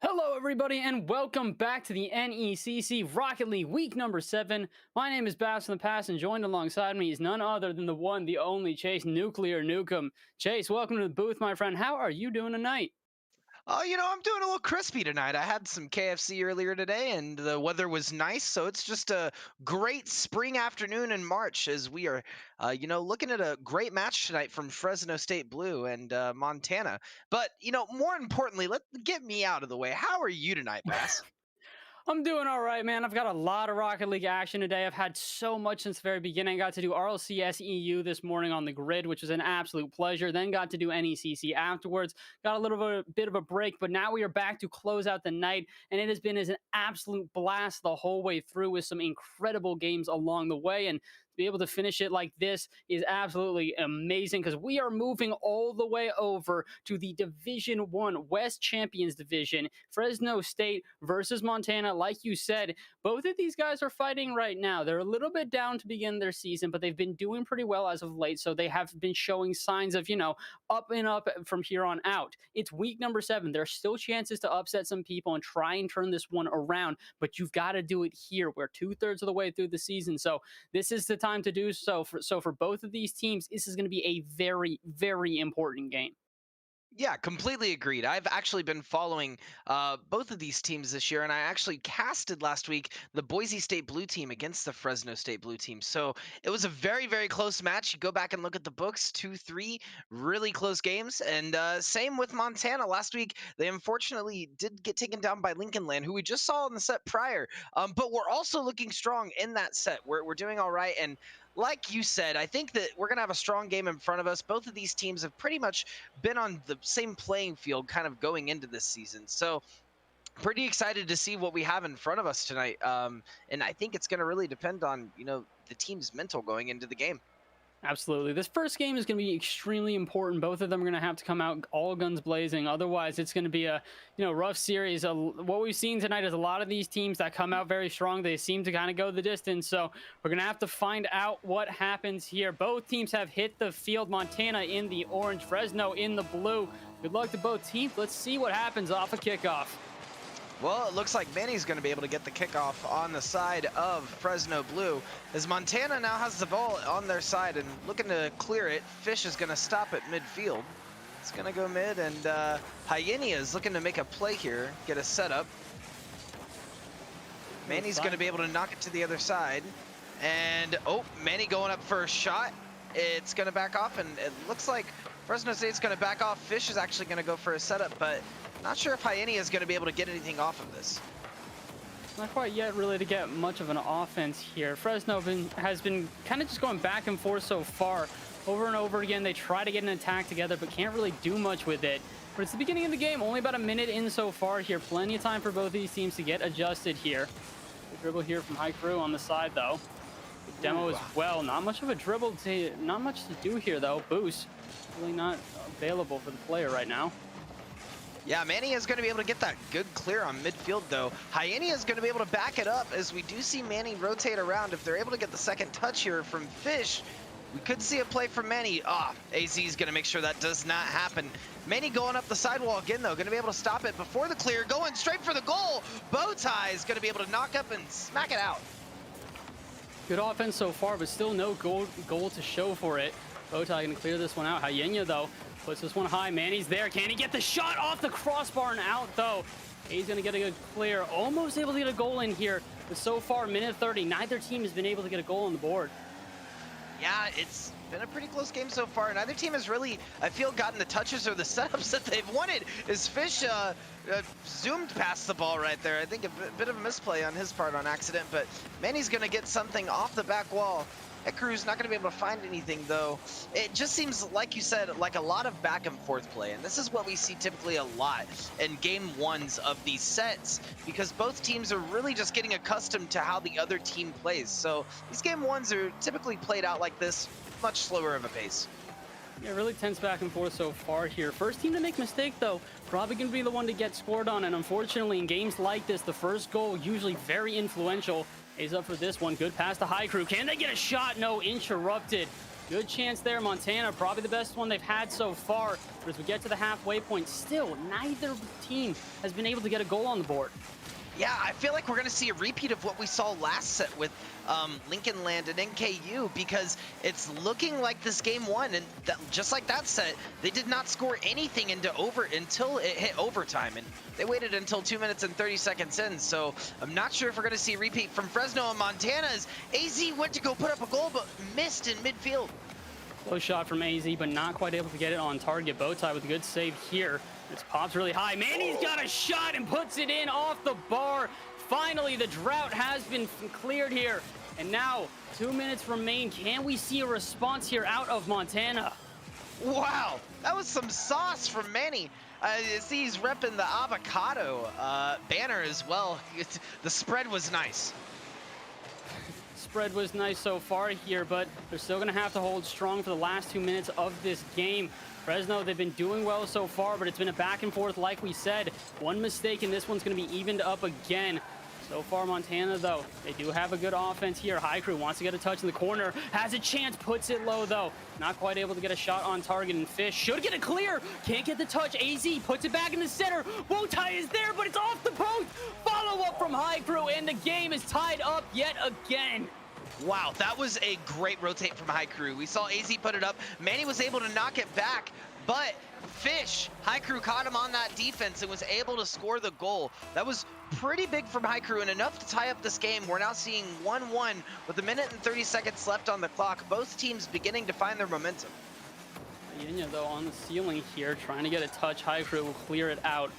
Hello, everybody, and welcome back to the NECC Rocket League week number 7. My name is Bass from the Past, and joined alongside me is none other than the one, the only Chase Nuclear Nukem. Chase, welcome to the booth, my friend. How are you doing tonight? Oh, I'm doing a little crispy tonight. I had some KFC earlier today and the weather was nice, so it's just a great spring afternoon in March as we are looking at a great match tonight from Fresno State Blue and Montana. But, more importantly, let get me out of the way. How are you tonight, Bass? I'm doing all right, man. I've got a lot of Rocket League action today. I've had so much since the very beginning. Got to do RLCS EU this morning on the grid, which was an absolute pleasure. Then got to do NECC afterwards. Got a little bit of a break, but now we are back to close out the night, and it has been an absolute blast the whole way through with some incredible games along the way. And to be able to finish it like this is absolutely amazing because we are moving all the way over to the Division 1 West Champions Division. Fresno State versus Montana. Like you said, both of these guys are fighting right now. They're a little bit down to begin their season, but they've been doing pretty well as of late. So they have been showing signs of, up and up from here on out. It's week number 7. There are still chances to upset some people and try and turn this one around, but you've got to do it here. We're 2/3 of the way through the season. So this is the time to do so. For both of these teams, this is going to be a very, very important game. Yeah, completely agreed. I've actually been following both of these teams this year, and I actually casted last week the Boise State Blue team against the Fresno State Blue team. So it was a very, very close match. You go back and look at the books, 2-3, really close games. And same with Montana. Last week, they unfortunately did get taken down by Lincoln Land, who we just saw in the set prior. But we're also looking strong in that set. We're doing all right. And like you said, I think that we're going to have a strong game in front of us. Both of these teams have pretty much been on the same playing field kind of going into this season. So pretty excited to see what we have in front of us tonight. And I think it's going to really depend on, the team's mental going into the game. Absolutely. This first game is going to be extremely important. Both of them are going to have to come out all guns blazing. Otherwise, it's going to be a rough series. What we've seen tonight is a lot of these teams that come out very strong. They seem to kind of go the distance. So we're going to have to find out what happens here. Both teams have hit the field. Montana in the orange, Fresno in the blue. Good luck to both teams. Let's see what happens off a kickoff. Well, it looks like Manny's going to be able to get the kickoff on the side of Fresno Blue, as Montana now has the ball on their side and looking to clear it. Fish is going to stop at midfield. It's going to go mid, and Hyenia is looking to make a play here, get a setup. Manny's going to be able to knock it to the other side. And, Manny going up for a shot. It's going to back off, and it looks like Fresno State's going to back off. Fish is actually going to go for a setup, but not sure if Hyenia is going to be able to get anything off of this. Not quite yet really to get much of an offense here. Fresno has been kind of just going back and forth so far. Over and over again, they try to get an attack together, but can't really do much with it. But it's the beginning of the game, only about a minute in so far here. Plenty of time for both these teams to get adjusted here. The dribble here from High Crew on the side, though. Good demo as well. Not much of a dribble, not much to do here, though. Boost, really not available for the player right now. Yeah, Manny is going to be able to get that good clear on midfield, though. Hyenia is going to be able to back it up, as we do see Manny rotate around. If they're able to get the second touch here from Fish, we could see a play from Manny. AZ is going to make sure that does not happen. Manny going up the sidewall again, though. Going to be able to stop it before the clear. Going straight for the goal. Bowtie is going to be able to knock up and smack it out. Good offense so far, but still no goal to show for it. Bowtie going to clear this one out. Hyenia, though, puts this one high. Manny's there. Can he get the shot off the crossbar and out, though? He's going to get a good clear. Almost able to get a goal in here. But so far, minute 30, neither team has been able to get a goal on the board. Yeah, it's been a pretty close game so far. Neither team has really, I feel, gotten the touches or the setups that they've wanted. As Fish zoomed past the ball right there. I think a bit of a misplay on his part on accident, but Manny's going to get something off the back wall. Crew's not going to be able to find anything, though. It just seems, like you said, like a lot of back and forth play, and this is what we see typically a lot in game ones of these sets, because both teams are really just getting accustomed to how the other team plays. So these game ones are typically played out like this, much slower of a pace. Yeah, really tense back and forth so far here. First team to make a mistake, though, probably going to be the one to get scored on, and unfortunately, in games like this, the first goal usually very influential. He's up for this one. Good pass to High Crew. Can they get a shot? No, interrupted Good chance there. Montana, probably the best one they've had so far. But as we get to the halfway point, still, neither team has been able to get a goal on the board. Yeah, I feel like we're going to see a repeat of what we saw last set with Lincoln Land and NKU, because it's looking like this game one, and just like that set, they did not score anything until it hit overtime, and they waited until 2 minutes and 30 seconds in. So I'm not sure if we're going to see a repeat from Fresno and Montana, as AZ went to go put up a goal but missed in midfield. Close shot from AZ, but not quite able to get it on target. Bowtie with a good save here. This pops really high. Manny's got a shot and puts it in off the bar. Finally, the drought has been cleared here. And now, 2 minutes remain. Can we see a response here out of Montana? Wow, that was some sauce from Manny. You see he's repping the avocado banner as well. The spread was nice. Spread was nice so far here, but they're still going to have to hold strong for the last 2 minutes of this game. Fresno, they've been doing well so far, but it's been a back and forth like we said. One mistake and this one's going to be evened up again. So far, Montana, though, they do have a good offense here. High Crew wants to get a touch in the corner, has a chance, puts it low, though. Not quite able to get a shot on target, and Fish should get it clear. Can't get the touch. AZ puts it back in the center. Bowtie is there, but it's off the post. Follow up from High Crew, and the game is tied up yet again. Wow, that was a great rotate from High Crew. We saw AZ put it up. Manny was able to knock it back, but Fish, High Crew caught him on that defense and was able to score the goal. That was pretty big from High Crew and enough to tie up this game. We're now seeing 1-1 with 1 minute and 30 seconds left on the clock. Both teams beginning to find their momentum. Yinya, though, on the ceiling here, trying to get a touch. High Crew will clear it out.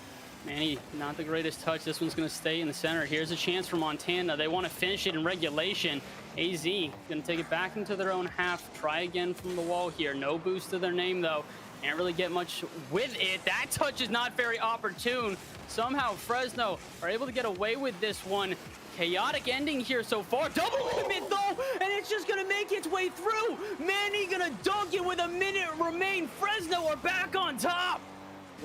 Manny, not the greatest touch. This one's going to stay in the center. Here's a chance for Montana. They want to finish it in regulation. AZ going to take it back into their own half. Try again from the wall here. No boost to their name, though. Can't really get much with it. That touch is not very opportune. Somehow Fresno are able to get away with this one. Chaotic ending here so far. Double limit, though, and it's just going to make its way through. Manny going to dunk it with 1 minute remain. Fresno are back on top.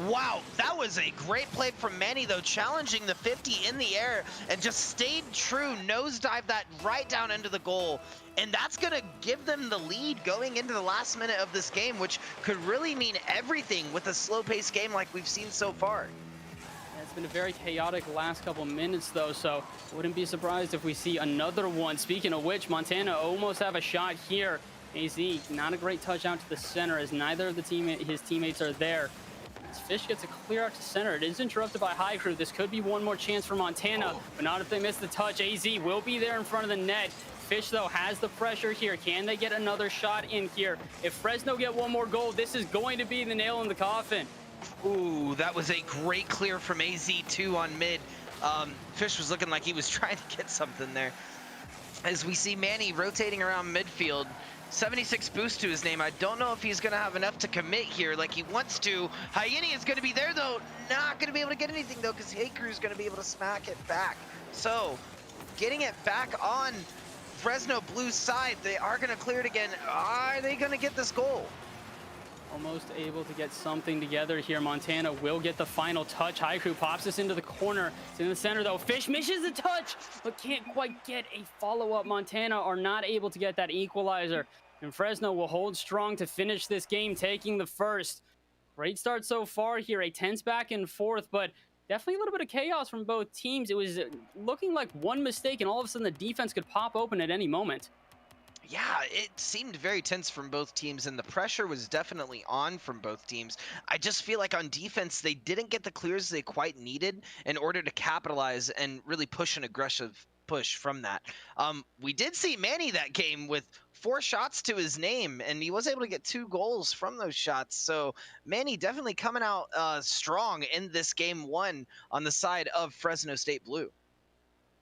Wow, that was a great play from Manny, though, challenging the 50 in the air and just stayed true, nosedive that right down into the goal. And that's going to give them the lead going into the last minute of this game, which could really mean everything with a slow-paced game like we've seen so far. Yeah, it's been a very chaotic last couple minutes, though, so wouldn't be surprised if we see another one. Speaking of which, Montana almost have a shot here. AZ, not a great touch out to the center as neither of his teammates are there. Fish gets a clear out to center. It is interrupted by High Crew. This could be one more chance for Montana, but not if they miss the touch. AZ will be there in front of the net. Fish, though, has the pressure here. Can they get another shot in here? If Fresno get one more goal, this is going to be the nail in the coffin. Ooh, that was a great clear from AZ2 on mid. Fish was looking like he was trying to get something there. As we see Manny rotating around midfield, 76 boost to his name. I don't know if he's going to have enough to commit here like he wants to. Hyena is going to be there, though. Not going to be able to get anything, though, because Haker is going to be able to smack it back. So, getting it back on Fresno Blue's side. They are going to clear it again. Are they going to get this goal? Almost able to get something together here. Montana will get the final touch. High Crew pops this into the corner. It's in the center, though. Fish misses the touch, but can't quite get a follow-up. Montana are not able to get that equalizer. And Fresno will hold strong to finish this game, taking the first. Great start so far here. A tense back and forth, but definitely a little bit of chaos from both teams. It was looking like one mistake, and all of a sudden the defense could pop open at any moment. Yeah, it seemed very tense from both teams, and the pressure was definitely on from both teams. I just feel like on defense, they didn't get the clears they quite needed in order to capitalize and really push an aggressive push from that. We did see Manny that game with 4 shots to his name, and he was able to get 2 goals from those shots. So Manny definitely coming out strong in this game 1 on the side of Fresno State Blue.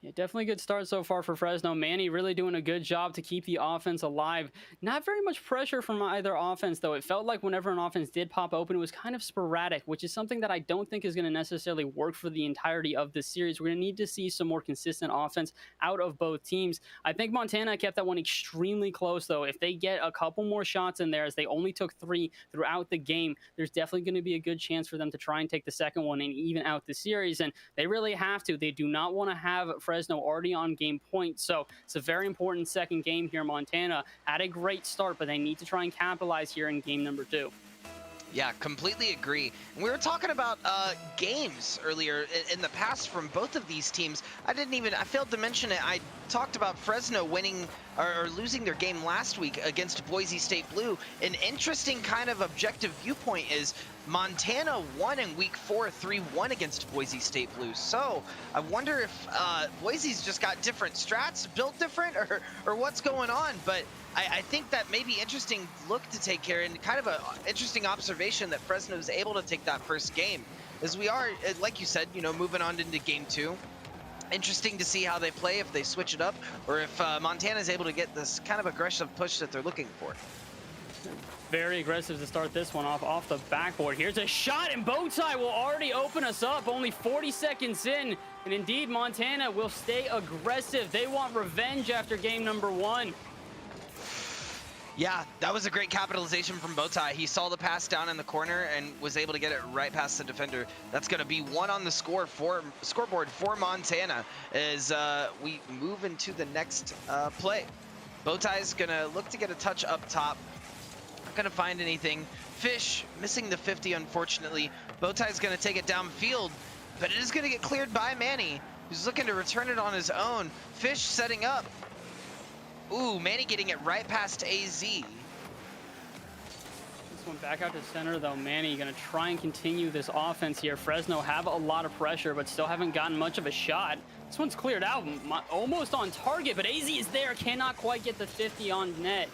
Yeah, definitely good start so far for Fresno. Manny really doing a good job to keep the offense alive. Not very much pressure from either offense, though. It felt like whenever an offense did pop open, it was kind of sporadic, which is something that I don't think is going to necessarily work for the entirety of this series. We're going to need to see some more consistent offense out of both teams. I think Montana kept that one extremely close, though. If they get a couple more shots in there, as they only took 3 throughout the game, there's definitely going to be a good chance for them to try and take the second one and even out the series. And they really have to. They do not want to have Fresno already on game point. So it's a very important second game here. Montana had a great start, but they need to try and capitalize here in game number 2. Yeah, completely agree. And we were talking about games earlier in the past from both of these teams. I failed to mention it. I talked about Fresno winning or losing their game last week against Boise State Blue. An interesting kind of objective viewpoint is Montana won in week 4, 3-1 against Boise State Blue. So I wonder if Boise's just got different strats, built different, or what's going on. But I think that may be interesting look to take care, and kind of an interesting observation that Fresno is able to take that first game, as we are, like you said, moving on into game 2. Interesting to see how they play, if they switch it up, or if Montana is able to get this kind of aggressive push that they're looking for. Very aggressive to start this one off the backboard. Here's a shot, and Bowtie will already open us up. Only 40 seconds in, and indeed, Montana will stay aggressive. They want revenge after game number 1. Yeah, that was a great capitalization from Bowtie. He saw the pass down in the corner and was able to get it right past the defender. That's going to be 1 on the scoreboard for Montana as we move into the next play. Bowtie's going to look to get a touch up top. Not going to find anything. Fish missing the 50, unfortunately. Bowtie's going to take it downfield, but it is going to get cleared by Manny, who's looking to return it on his own. Fish setting up. Ooh, Manny getting it right past AZ. This one back out to center, though. Manny going to try and continue this offense here. Fresno have a lot of pressure, but still haven't gotten much of a shot. This one's cleared out, almost on target, but AZ is there. Cannot quite get the 50 on net.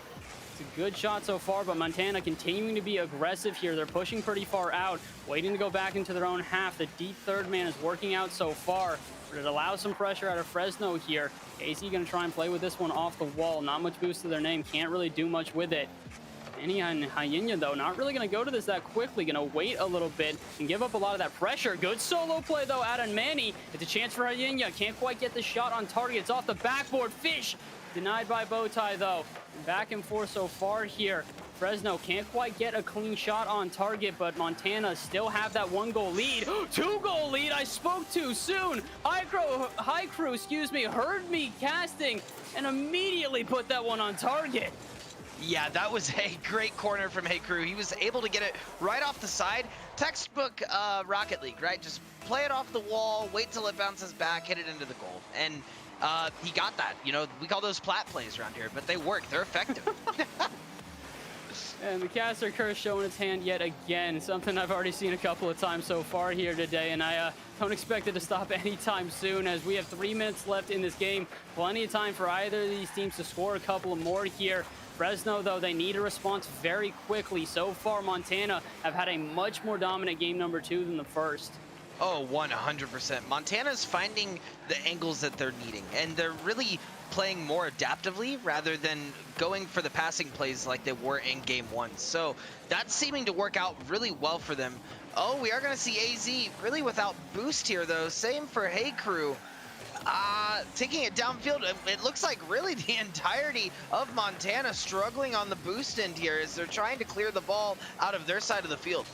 It's a good shot so far, but Montana continuing to be aggressive here. They're pushing pretty far out, waiting to go back into their own half. The deep third man is working out so far, but it allows some pressure out of Fresno here. AC going to try and play with this one off the wall. Not much boost to their name. Can't really do much with it. Manny and Hyena, though, not really going to go to this that quickly. Going to wait a little bit and give up a lot of that pressure. Good solo play, though, out of Manny. It's a chance for Hyena. Can't quite get the shot on target. It's off the backboard. Fish denied by Bowtie, though. Back and forth so far here. Fresno can't quite get a clean shot on target, but Montana still have that 1-goal lead. 2-goal lead. I spoke too soon. High Crew, excuse me, heard me casting and immediately put that one on target. Yeah, that was a great corner from Hey Crew. He was able to get it right off the side. Textbook Rocket League, right? Just play it off the wall, wait till it bounces back, hit it into the goal. And he got that. We call those plat plays around here, but they work. They're effective. And the caster curse showing its hand yet again, something I've already seen a couple of times so far here today, and I don't expect it to stop anytime soon, as we have 3 minutes left in this game. Plenty of time for either of these teams to score a couple of more here. Fresno, though, they need a response very quickly. So far, Montana have had a much more dominant game number 2 than the first. Oh, 100%. Montana's finding the angles that they're needing, and they're really playing more adaptively rather than going for the passing plays like they were in game 1. So that's seeming to work out really well for them. Oh, we are going to see AZ really without boost here, though. Same for Hey Crew. Taking it downfield, it looks like really the entirety of Montana struggling on the boost end here as they're trying to clear the ball out of their side of the field.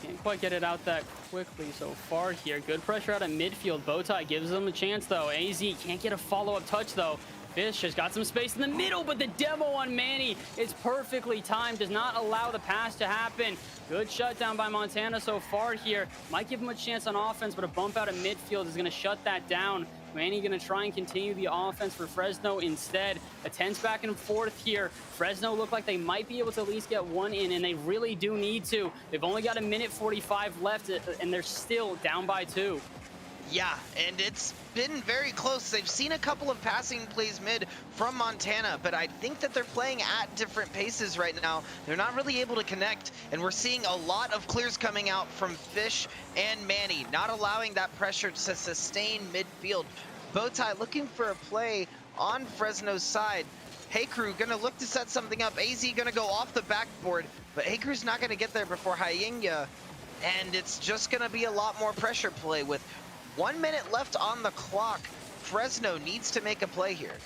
Can't quite get it out that quickly so far here. Good pressure out of midfield. Bowtie gives them a chance, though. AZ can't get a follow-up touch, though. Fish has got some space in the middle, but the demo on Manny is perfectly timed. Does not allow the pass to happen. Good shutdown by Montana so far here. Might give him a chance on offense, but a bump out of midfield is going to shut that down. Manny going to try and continue the offense for Fresno instead. A tense back and forth here. Fresno look like they might be able to at least get one in, and they really do need to. They've only got 1:45 left, and they're still down by 2. Yeah, and it's been very close. They've seen a couple of passing plays mid from Montana, but I think that they're playing at different paces right now. They're not really able to connect, and we're seeing a lot of clears coming out from Fish and Manny, not allowing that pressure to sustain midfield. Bowtie looking for a play on Fresno's side. Hey Crew gonna look to set something up. AZ gonna go off the backboard, but Hey Crew's not gonna get there before Hyena, and it's just gonna be a lot more pressure play with 1 minute left on the clock. Fresno needs to make a play here.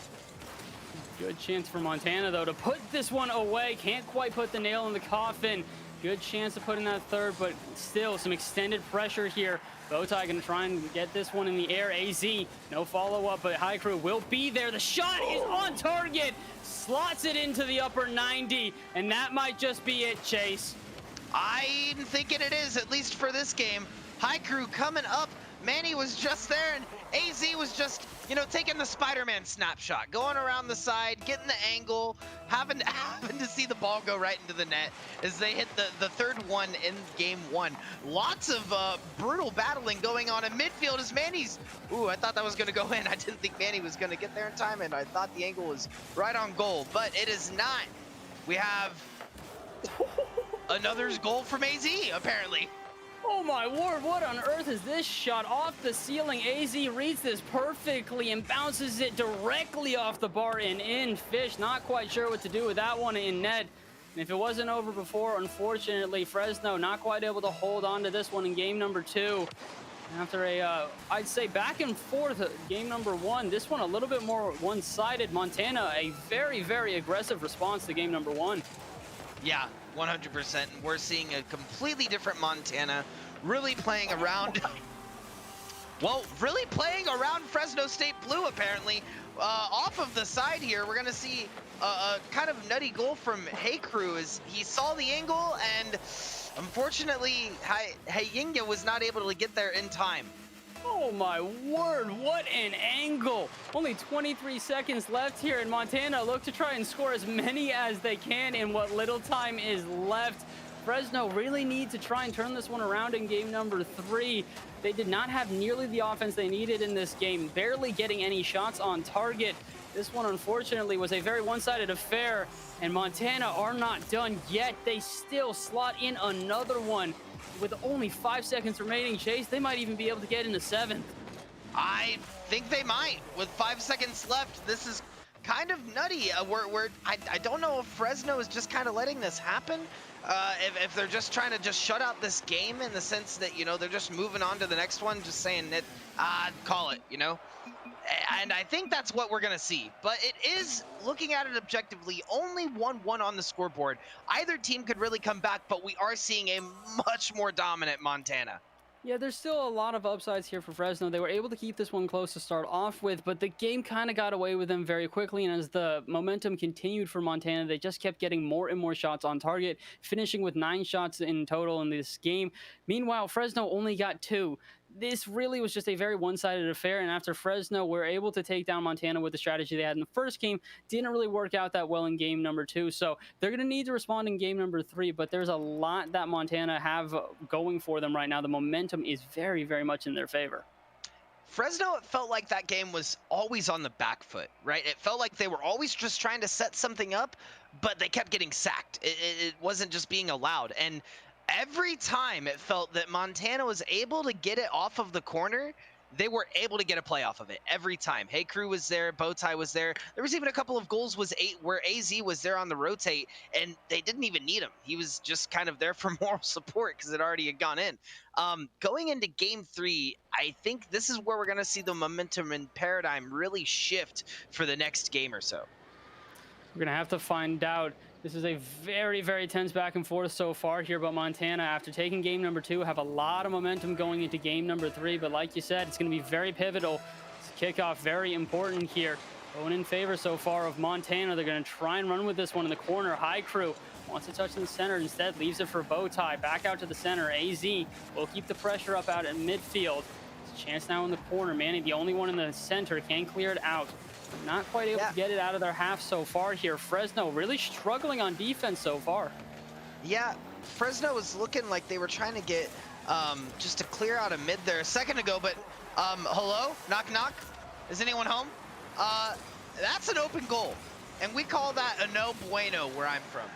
Good chance for Montana, though, to put this one away. Can't quite put the nail in the coffin. Good chance to put in that third, but still some extended pressure here Bowtie gonna try and get this one in the air. AZ, no follow-up, but High Crew will be there. The shot is on target. Slots it into the upper 90, and that might just be it, Chase. I'm thinking it is, at least for this game. High Crew coming up. Manny was just there, and AZ was just, you know, taking the Spider-Man snapshot, going around the side, getting the angle, having to see the ball go right into the net as they hit the third one in game one. Lots of brutal battling going on in midfield as Manny's, ooh, I thought that was gonna go in. I didn't think Manny was gonna get there in time, and I thought the angle was right on goal, but it is not. We have another goal from AZ, apparently. Oh my word, what on earth is this shot off the ceiling? AZ reads this perfectly and bounces it directly off the bar and in. Fish not quite sure what to do with that one in net. And if it wasn't over before, unfortunately, Fresno not quite able to hold on to this one in game number 2. After a, I'd say back and forth game number 1, this one a little bit more one-sided. Montana, a very, very aggressive response to game number 1. Yeah, 100%. We're seeing a completely different Montana, really playing around. Well, really playing around Fresno State Blue, apparently. Off of the side here, we're going to see a kind of nutty goal from Hey Crew as he saw the angle, and unfortunately, Hayinga was not able to get there in time. Oh my word, what an angle. Only 23 seconds left here, and Montana look to try and score as many as they can in what little time is left. Fresno really need to try and turn this one around in game number 3. They did not have nearly the offense they needed in this game, barely getting any shots on target. This one, unfortunately, was a very one-sided affair, and Montana are not done yet. They still slot in another one. With only 5 seconds remaining, Chase, they might even be able to get into 7th. I think they might. With 5 seconds left, this is kind of nutty. I don't know if Fresno is just kind of letting this happen. If they're just trying to just shut out this game in the sense that, you know, they're just moving on to the next one, just saying that, call it, you know? And I think that's what we're going to see. But it is, looking at it objectively, only 1-1 on the scoreboard. Either team could really come back, but we are seeing a much more dominant Montana. Yeah, there's still a lot of upsides here for Fresno. They were able to keep this one close to start off with, but the game kind of got away with them very quickly, and as the momentum continued for Montana, they just kept getting more and more shots on target, finishing with 9 shots in total in this game. Meanwhile, Fresno only got 2. This really was just a very one-sided affair, and after Fresno were able to take down Montana with the strategy they had in the first game, didn't really work out that well in game number 2, so they're going to need to respond in game number 3, but there's a lot that Montana have going for them right now. The momentum is very, very much in their favor. Fresno, it felt like that game was always on the back foot, right? It felt like they were always just trying to set something up, but they kept getting sacked. It wasn't just being allowed, and every time it felt that Montana was able to get it off of the corner, they were able to get a play off of it every time. Hey Crew was there, Bowtie was there. There was even a couple of goals where AZ was there on the rotate, and they didn't even need him. He was just kind of there for moral support because it already had gone in. Going into game 3, I think this is where we're going to see the momentum and paradigm really shift for the next game or so. We're going to have to find out. This is a very, very tense back and forth so far here, but Montana, after taking game number 2, have a lot of momentum going into game number 3. But like you said, it's going to be very pivotal. This kickoff, very important here. Going in favor so far of Montana. They're going to try and run with this one in the corner. High Crew wants to touch in the center, instead leaves it for Bowtie. Back out to the center. AZ will keep the pressure up out in midfield. There's a chance now in the corner. Manny, the only one in the center, can't clear it out. Not quite able to get it out of their half so far here. Fresno really struggling on defense so far. Yeah, Fresno was looking like they were trying to get just to clear out a mid there a second ago, but hello? Knock, knock? Is anyone home? That's an open goal, and we call that a no bueno where I'm from.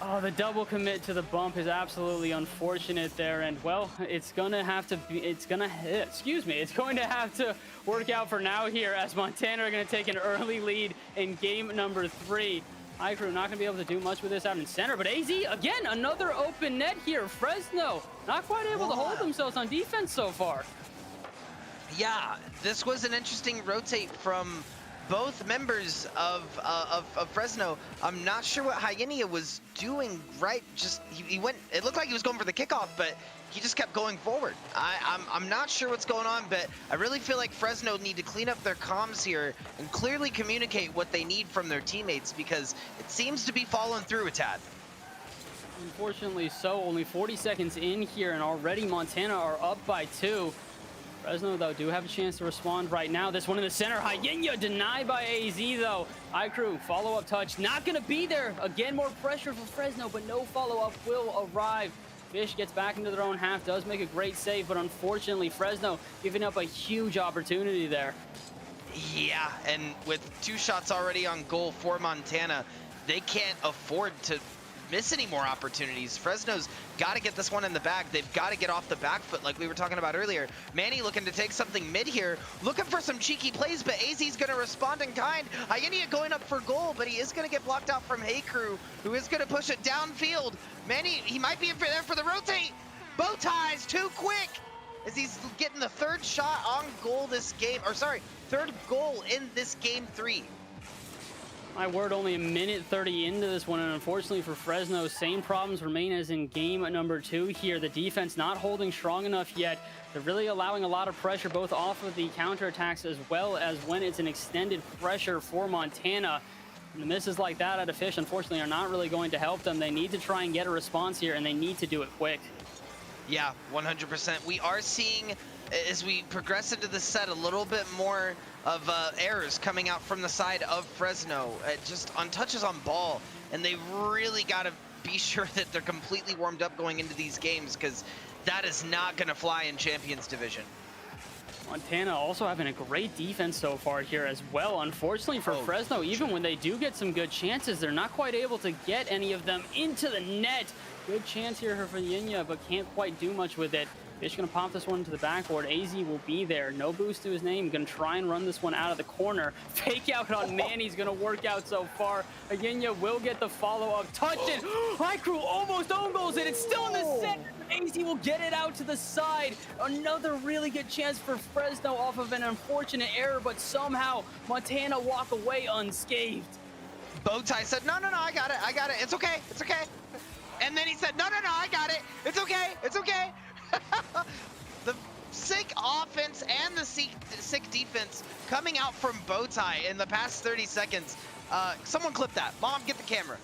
Oh, the double commit to the bump is absolutely unfortunate there, and well, it's going to have to work out for now here as Montana are going to take an early lead in game number 3. High Crew not going to be able to do much with this out in center, but AZ, again, another open net here. Fresno not quite able to hold themselves on defense so far. Yeah, this was an interesting rotate from both members of Fresno. I'm not sure what Hyenia was doing right. Just he went. It looked like he was going for the kickoff, but he just kept going forward. I'm not sure what's going on, but I really feel like Fresno need to clean up their comms here and clearly communicate what they need from their teammates, because it seems to be falling through a tad. Unfortunately so, only 40 seconds in here, and already Montana are up by 2. Fresno, though, do have a chance to respond right now. This one in the center, Hyenia denied by AZ, though. iCrew, follow-up touch, not going to be there. Again, more pressure for Fresno, but no follow-up will arrive. Fish gets back into their own half, does make a great save, but unfortunately, Fresno giving up a huge opportunity there. Yeah, and with 2 shots already on goal for Montana, they can't afford to miss any more opportunities. Fresno's got to get this one in the bag. They've got to get off the back foot like we were talking about earlier. Manny looking to take something mid here, looking for some cheeky plays, but AZ's going to respond in kind. Hyenia going up for goal, but he is going to get blocked out from Crew, who is going to push it downfield. Manny, he might be there for the rotate. Bow ties too quick as he's getting the 3rd shot on goal this game, or sorry, 3rd goal in this game 3. My word, only a minute 30 into this one, and unfortunately for Fresno, same problems remain as in game number 2 here. The defense not holding strong enough yet. They're really allowing a lot of pressure both off of the counterattacks as well as when it's an extended pressure for Montana. And the misses like that out of Fish, unfortunately, are not really going to help them. They need to try and get a response here, and they need to do it quick. Yeah, 100%. We are seeing, as we progress into the set, a little bit more of errors coming out from the side of Fresno, just on touches on ball, and they really got to be sure that they're completely warmed up going into these games, because that is not going to fly in Champions Division. Montana also having a great defense so far here as well. Unfortunately for Fresno, even when they do get some good chances, they're not quite able to get any of them into the net. Good chance here for Hyenia, but can't quite do much with it. Fish gonna pop this one to the backboard. AZ will be there. No boost to his name. Gonna try and run this one out of the corner. Fake out on Manny's gonna work out so far. Hyenia will get the follow-up. Touch it. iCrew almost own goals it. It's still in the center. AZ will get it out to the side. Another really good chance for Fresno off of an unfortunate error, but somehow Montana walk away unscathed. Bowtie said, no, I got it, it's okay. And then he said, no, I got it, it's okay. The sick offense and the sick defense coming out from Bowtie in the past 30 seconds. Someone clip that. Mom, get the camera.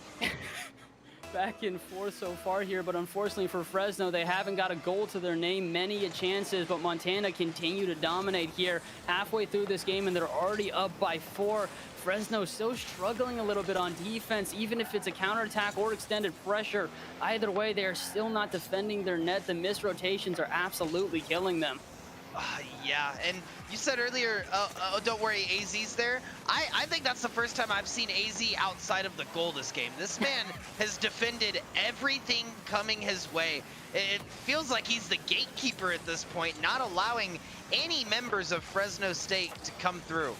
Back and forth so far here, but unfortunately for Fresno, they haven't got a goal to their name. Many chances, but Montana continue to dominate here halfway through this game, and they're already up by 4. Fresno still struggling a little bit on defense, even if it's a counterattack or extended pressure. Either way, they are still not defending their net. The missed rotations are absolutely killing them. Yeah, and you said earlier, don't worry, AZ's there. I think that's the first time I've seen AZ outside of the goal this game. This man has defended everything coming his way. It feels like he's the gatekeeper at this point, not allowing any members of Fresno State to come through.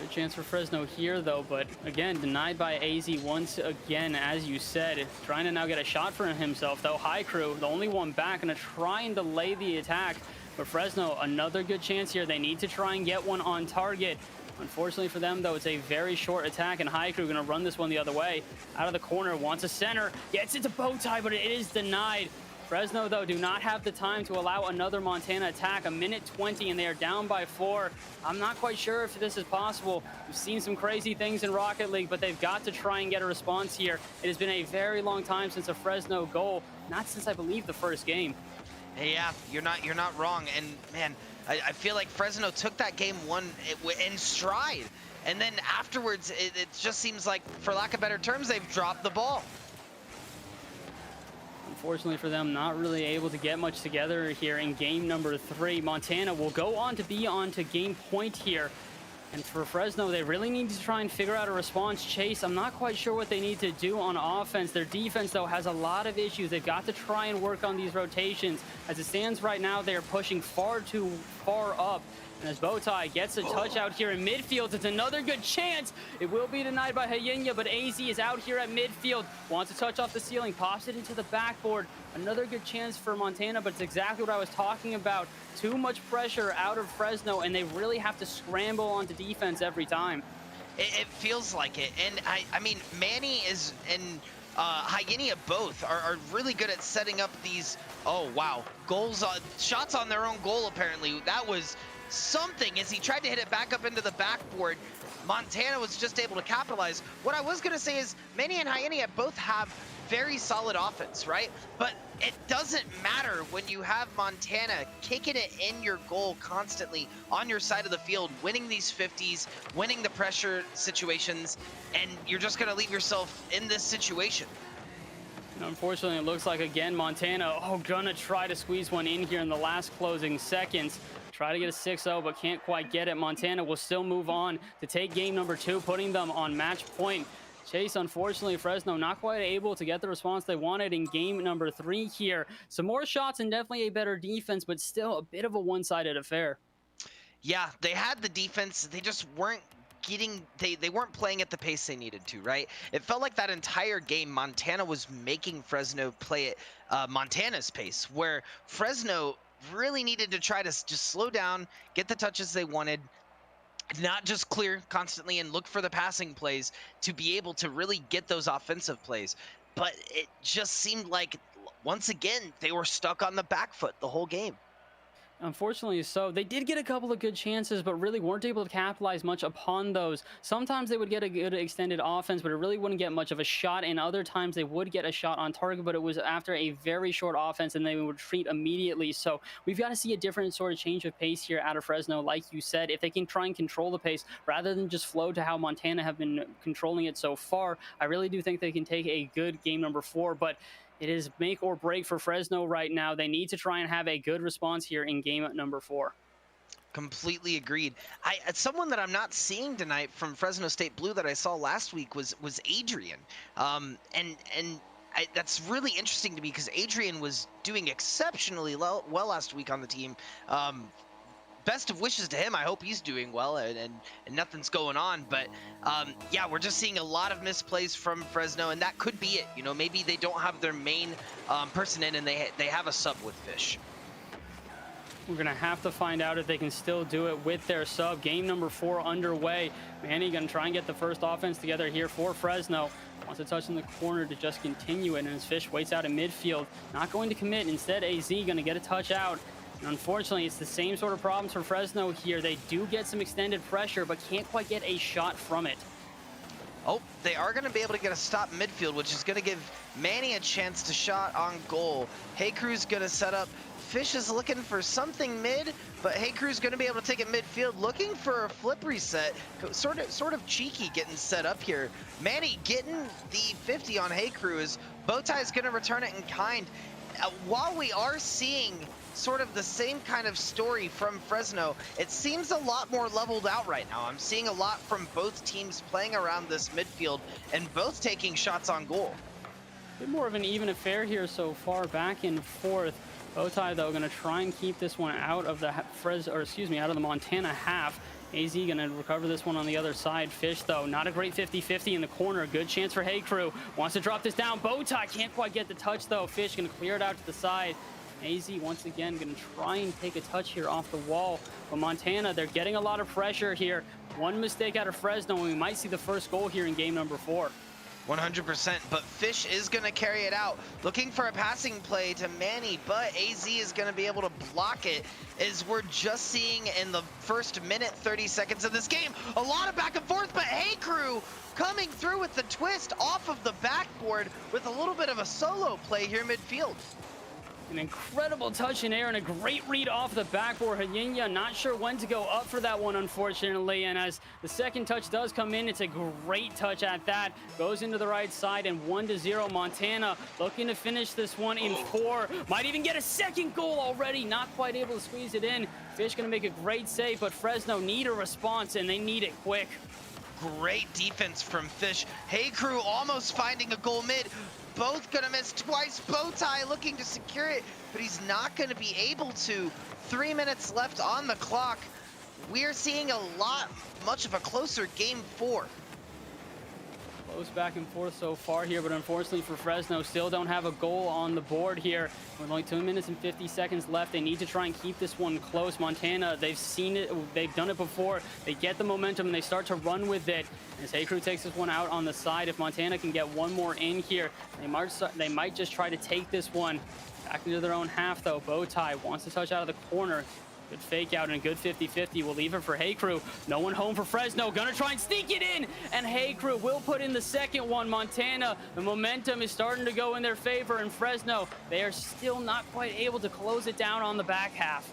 Good chance for Fresno here, though, but again, denied by AZ once again, as you said. Trying to now get a shot for himself, though. iCrew, the only one back, gonna try and delay the attack. But Fresno, another good chance here. They need to try and get one on target. Unfortunately for them, though, it's a very short attack, and iCrew gonna run this one the other way. Out of the corner, wants a center, gets it to Bowtie, but it is denied. Fresno, though, do not have the time to allow another Montana attack. 1:20, and they are down by 4. I'm not quite sure if this is possible. We've seen some crazy things in Rocket League, but they've got to try and get a response here. It has been a very long time since a Fresno goal, not since, I believe, the first game. Yeah, you're not wrong. And man, I feel like Fresno took that game 1 in stride, and then afterwards, it just seems like, for lack of better terms, they've dropped the ball. Unfortunately for them, not really able to get much together here in game number 3. Montana will go on to be on to game point here. And for Fresno, they really need to try and figure out a response. Chase, I'm not quite sure what they need to do on offense. Their defense, though, has a lot of issues. They've got to try and work on these rotations. As it stands right now, they are pushing far too far up. And as Bowtie gets a touch out here in midfield, it's another good chance. It will be denied by Hyena, but AZ is out here at midfield. Wants to touch off the ceiling, pops it into the backboard. Another good chance for Montana, but it's exactly what I was talking about. Too much pressure out of Fresno, and they really have to scramble onto defense every time. It feels like it. And I mean, Manny is and Hyena both are really good at setting up these, oh wow, goals, shots on their own goal apparently. That was something as he tried to hit it back up into the backboard. Montana was just able to capitalize. What I was going to say is Manny and Hyena both have very solid offense, right? But it doesn't matter when you have Montana kicking it in your goal constantly on your side of the field, winning these 50s, winning the pressure situations, and you're just going to leave yourself in this situation. And unfortunately, it looks like, again, Montana, gonna try to squeeze one in here in the last closing seconds. Try to get a 6-0, but can't quite get it. Montana will still move on to take game number 2, putting them on match point. Chase, unfortunately, Fresno not quite able to get the response they wanted in game number 3 here. Some more shots and definitely a better defense, but still a bit of a one-sided affair. Yeah, they had the defense. They just weren't getting, they weren't playing at the pace they needed to, right? It felt like that entire game, Montana was making Fresno play at Montana's pace, where Fresno really needed to try to just slow down, get the touches they wanted, not just clear constantly and look for the passing plays to be able to really get those offensive plays. But it just seemed like, once again, they were stuck on the back foot the whole game. Unfortunately, so they did get a couple of good chances, but really weren't able to capitalize much upon those. Sometimes they would get a good extended offense, but it really wouldn't get much of a shot. And other times they would get a shot on target, but it was after a very short offense and they would retreat immediately. So we've got to see a different sort of change of pace here out of Fresno. Like you said, if they can try and control the pace rather than just flow to how Montana have been controlling it so far, I really do think they can take a good game number 4. But it is make or break for Fresno right now. They need to try and have a good response here in game number 4. Completely agreed. Someone that I'm not seeing tonight from Fresno State Blue that I saw last week was Adrian. That's really interesting to me because Adrian was doing exceptionally well last week on the team. Best of wishes to him. I hope he's doing well and nothing's going on. But yeah, we're just seeing a lot of misplays from Fresno, and that could be it. You know, maybe they don't have their main person in, and they have a sub with Fish. We're going to have to find out if they can still do it with their sub. Game number 4 underway. Manny going to try and get the first offense together here for Fresno. Wants to touch in the corner to just continue it, and as Fish waits out in midfield, not going to commit. Instead, AZ going to get a touch out. And unfortunately, it's the same sort of problems for Fresno here. They do get some extended pressure, but can't quite get a shot from it. Oh, they are going to be able to get a stop midfield, which is going to give Manny a chance to shot on goal. Hey Crew's going to set up. Fish is looking for something mid, but Hey Crew's going to be able to take it midfield, looking for a flip reset. Sort of cheeky getting set up here. Manny getting the 50 on Hey Crew as Bowtie's going to return it in kind. While we are seeing sort of the same kind of story from Fresno, it seems a lot more leveled out right now. I'm seeing a lot from both teams playing around this midfield and both taking shots on goal. A bit more of an even affair here so far, back and forth. Bowtie, though, going to try and keep this one out of the out of the Montana half. AZ going to recover this one on the other side. Fish, though, not a great 50-50 in the corner. Good chance for Hey Crew. Wants to drop this down. Bowtie can't quite get the touch, though. Fish going to clear it out to the side. AZ once again going to try and take a touch here off the wall. But Montana, they're getting a lot of pressure here. One mistake out of Fresno, and we might see the first goal here in game number 4. 100%, but Fish is going to carry it out. Looking for a passing play to Manny, but AZ is going to be able to block it, as we're just seeing in the first minute, 30 seconds of this game. A lot of back and forth, but Hey Crew coming through with the twist off of the backboard with a little bit of a solo play here midfield. An incredible touch in air and a great read off the backboard. Hyena not sure when to go up for that one, unfortunately. And as the second touch does come in, it's a great touch at that. Goes into the right side, and 1-0 Montana looking to finish this one in 4. Might even get a second goal already. Not quite able to squeeze it in. Fish going to make a great save, but Fresno need a response, and they need it quick. Great defense from Fish. Hey Crew almost finding a goal mid. Both gonna miss twice. Bowtie looking to secure it, but he's not gonna be able to. 3 minutes left on the clock. we are seeing much of a closer game 4. Close back and forth so far here, but unfortunately for Fresno, still don't have a goal on the board here. With only 2 minutes and 50 seconds left, they need to try and keep this one close. Montana, they've seen it, they've done it before. They get the momentum and they start to run with it. As Hey Crew takes this one out on the side, if Montana can get one more in here, they might just try to take this one back into their own half, though. Bowtie wants to touch out of the corner. Good fake out and a good 50-50 will leave it for Hey Crew. No one home for Fresno. Gonna try and sneak it in. And Hey Crew will put in the second one. Montana, the momentum is starting to go in their favor. And Fresno, they are still not quite able to close it down on the back half.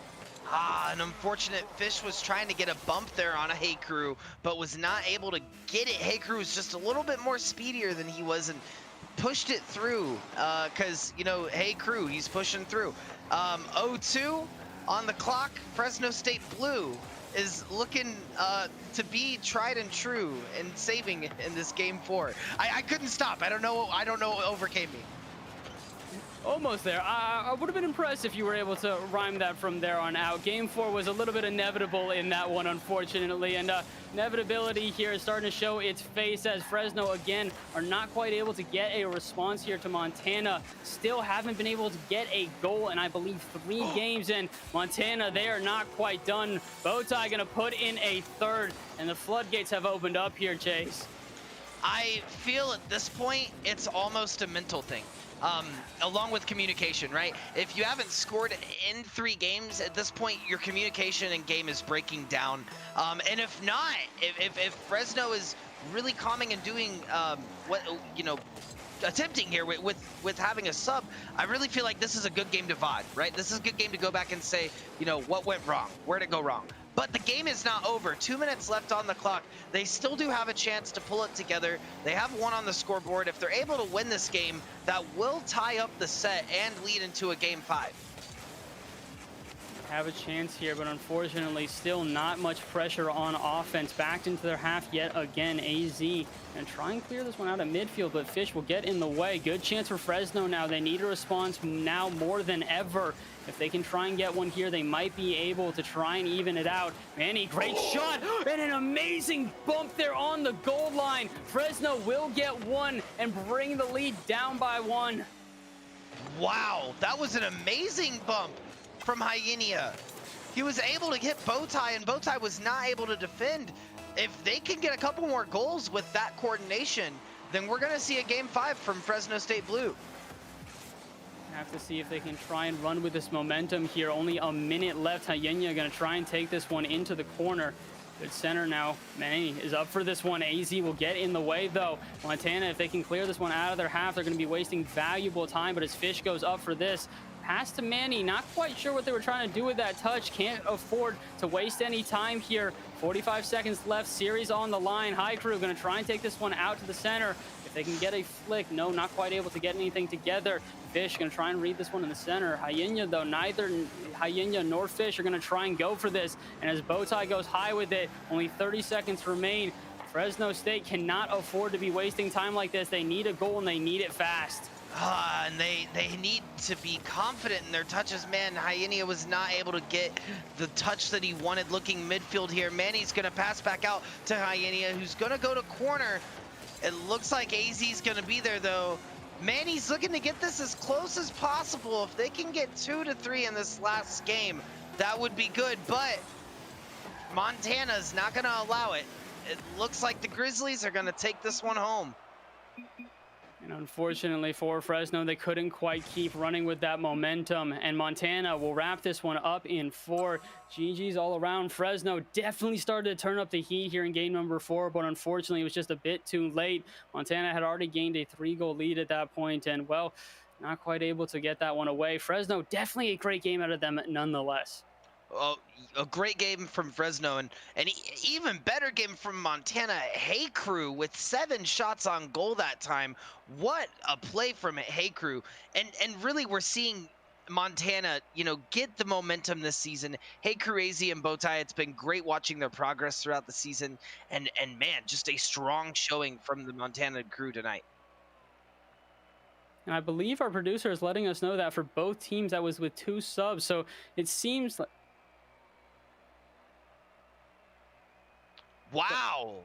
An unfortunate Fish was trying to get a bump there on a Hey Crew, but was not able to get it. Hey Crew was just a little bit more speedier than he was and pushed it through because, you know, Hey Crew, he's pushing through. 0-2. On the clock, Fresno State Blue is looking to be tried and true in saving in this game 4. I couldn't stop. I don't know what overcame me. Almost there. I would have been impressed if you were able to rhyme that from there on out. Game 4 was a little bit inevitable in that one, unfortunately, and inevitability here is starting to show its face as Fresno, again, are not quite able to get a response here to Montana. Still haven't been able to get a goal, and I believe 3 games in. Montana, they are not quite done. Bowtie gonna put in a third, and the floodgates have opened up here, Chase. I feel at this point, it's almost a mental thing. Along with communication, right? If you haven't scored in 3 games at this point, your communication and game is breaking down. And if not, if Fresno is really calming and doing what, you know, attempting here with having a sub, I really feel like this is a good game to VOD, right? This is a good game to go back and say, you know, what went wrong? Where'd it go wrong? But the game is not over. 2 minutes left on the clock. They still do have a chance to pull it together. They have 1 on the scoreboard. If they're able to win this game, that will tie up the set and lead into a game 5. Have a chance here, but unfortunately still not much pressure on offense. Backed into their half yet again. AZ and try and clear this one out of midfield, but Fish will get in the way. Good chance for Fresno now. They need a response now more than ever. If they can try and get one here, they might be able to try and even it out. Manny, great shot and an amazing bump there on the goal line. Fresno will get one and bring the lead down by 1. Wow, that was an amazing bump from Hyena. He was able to hit Bowtie, and Bowtie was not able to defend. If they can get a couple more goals with that coordination, then we're going to see a game 5 from Fresno State Blue. Have to see if they can try and run with this momentum here. Only a minute left. Hyena going to try and take this one into the corner. Good center now. Manny is up for this one. AZ will get in the way, though. Montana, if they can clear this one out of their half, they're going to be wasting valuable time, but as Fish goes up for this, pass to Manny. Not quite sure what they were trying to do with that touch. Can't afford to waste any time here. 45 seconds left. Series on the line. High Crew going to try and take this one out to the center. If they can get a flick, no, not quite able to get anything together. Fish going to try and read this one in the center. Hyena, though, neither Hyena nor Fish are going to try and go for this. And as Bowtie goes high with it, only 30 seconds remain. Fresno State cannot afford to be wasting time like this. They need a goal, and they need it fast. And they need to be confident in their touches. Man, Hyena was not able to get the touch that he wanted looking midfield here. Manny's going to pass back out to Hyena, who's going to go to corner. It looks like AZ's going to be there, though. Manny's looking to get this as close as possible. If they can get 2 to 3 in this last game, that would be good. But Montana's not going to allow it. It looks like the Grizzlies are going to take this one home. And unfortunately for Fresno, they couldn't quite keep running with that momentum. And Montana will wrap this one up in 4. GG's all around. Fresno definitely started to turn up the heat here in game number 4, but unfortunately it was just a bit too late. Montana had already gained a 3-goal lead at that point, and well, not quite able to get that one away. Fresno, definitely a great game out of them nonetheless. A great game from Fresno, and even better game from Montana. Hey Crew with 7 shots on goal that time. What a play from Hey Crew. And really we're seeing Montana, you know, get the momentum this season. Hey Crew, AZ, and Bowtie, it's been great watching their progress throughout the season. And man, just a strong showing from the Montana crew tonight. And I believe our producer is letting us know that for both teams that was with 2 subs. So it seems like Wow.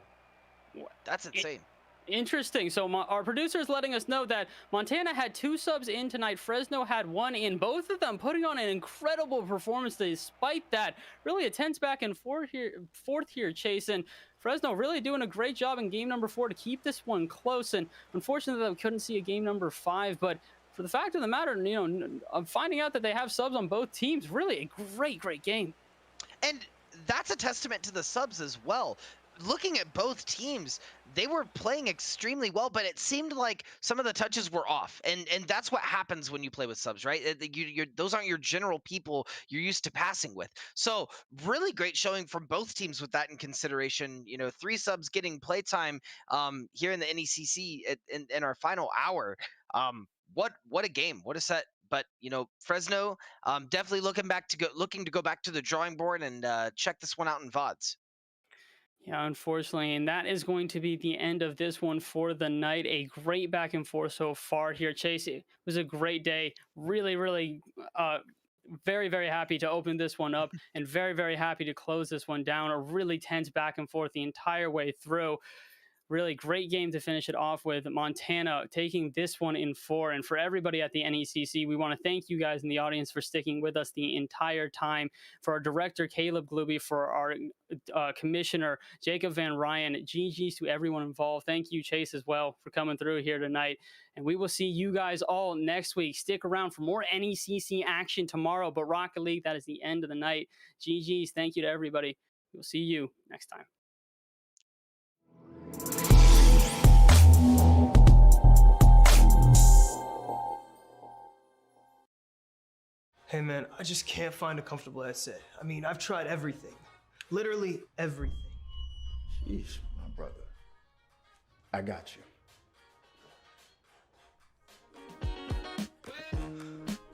Wha- That's insane. Interesting. So our producer is letting us know that Montana had 2 subs in tonight. Fresno had 1 in. Both of them putting on an incredible performance despite that. Really a tense back and fourth here, Chase. And Fresno really doing a great job in game number 4 to keep this one close. And unfortunately, we couldn't see a game number 5. But for the fact of the matter, I'm finding out that they have subs on both teams. Really a great game. And that's a testament to the subs as well. Looking at both teams, they were playing extremely well, but it seemed like some of the touches were off, and that's what happens when you play with subs, right? Those aren't your general people you're used to passing with. So really great showing from both teams with that in consideration. 3 subs getting playtime here in the NECC in our final hour. What a game! What a set! But Fresno definitely looking to go back to the drawing board and check this one out in VODs. Yeah, unfortunately. And that is going to be the end of this one for the night. A great back and forth so far here, Chase. It was a great day. Really, very happy to open this one up and very happy to close this one down. A really tense back and forth the entire way through. Really great game to finish it off with. Montana taking this one in 4. And for everybody at the NECC, we want to thank you guys in the audience for sticking with us the entire time. For our director, Caleb Glooby, for our commissioner, Jacob Van Ryan, GG's to everyone involved. Thank you, Chase, as well, for coming through here tonight. And we will see you guys all next week. Stick around for more NECC action tomorrow. But Rocket League, that is the end of the night. GG's. Thank you to everybody. We'll see you next time. Hey man, I just can't find a comfortable headset. I mean, I've tried everything. Literally everything. Sheesh, my brother. I got you.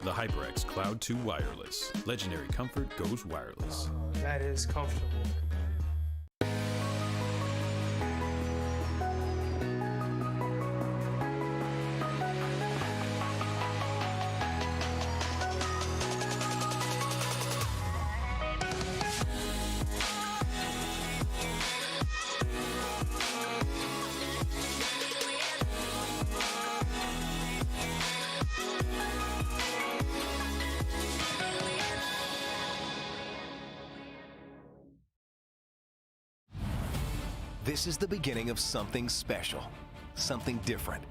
The HyperX Cloud 2 Wireless. Legendary comfort goes wireless. That is comfortable. This is the beginning of something special, something different.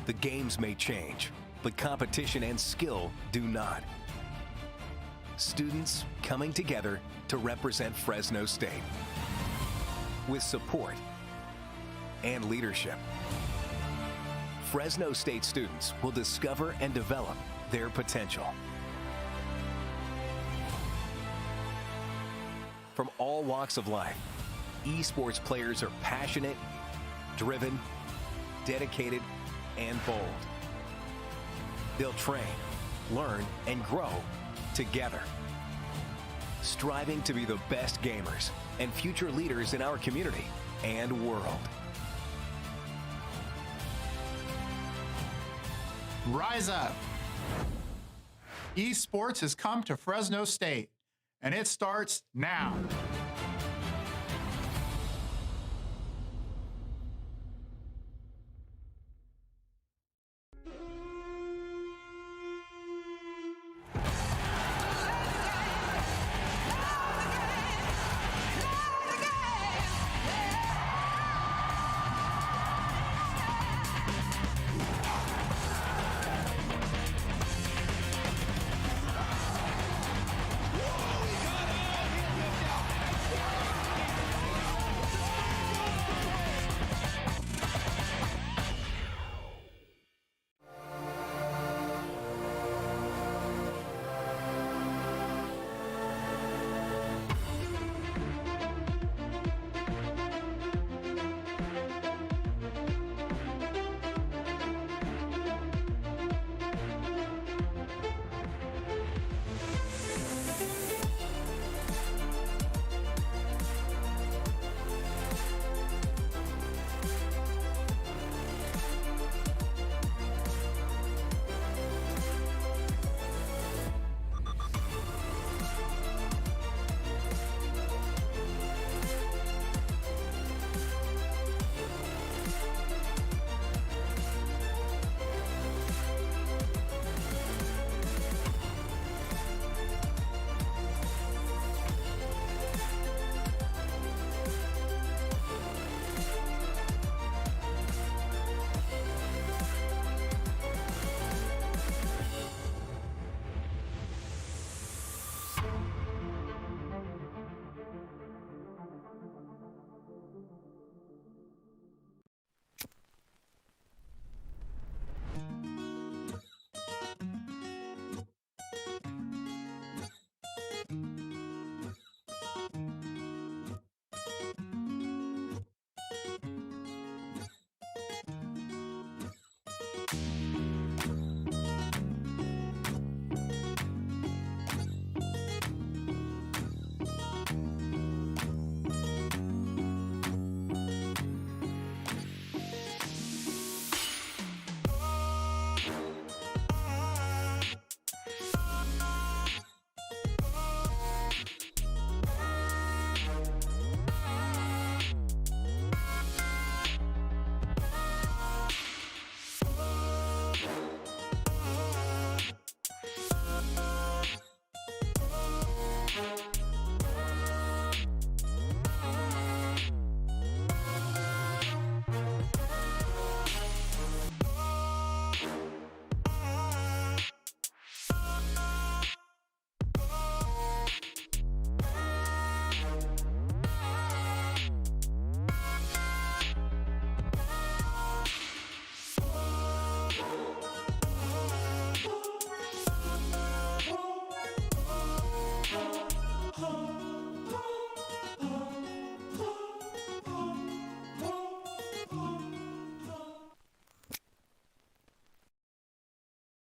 The games may change, but competition and skill do not. Students coming together to represent Fresno State with support and leadership. Fresno State students will discover and develop their potential. From all walks of life, esports players are passionate, driven, dedicated, and bold. They'll train, learn, and grow together, striving to be the best gamers and future leaders in our community and world. Rise up. Esports has come to Fresno State, and it starts now.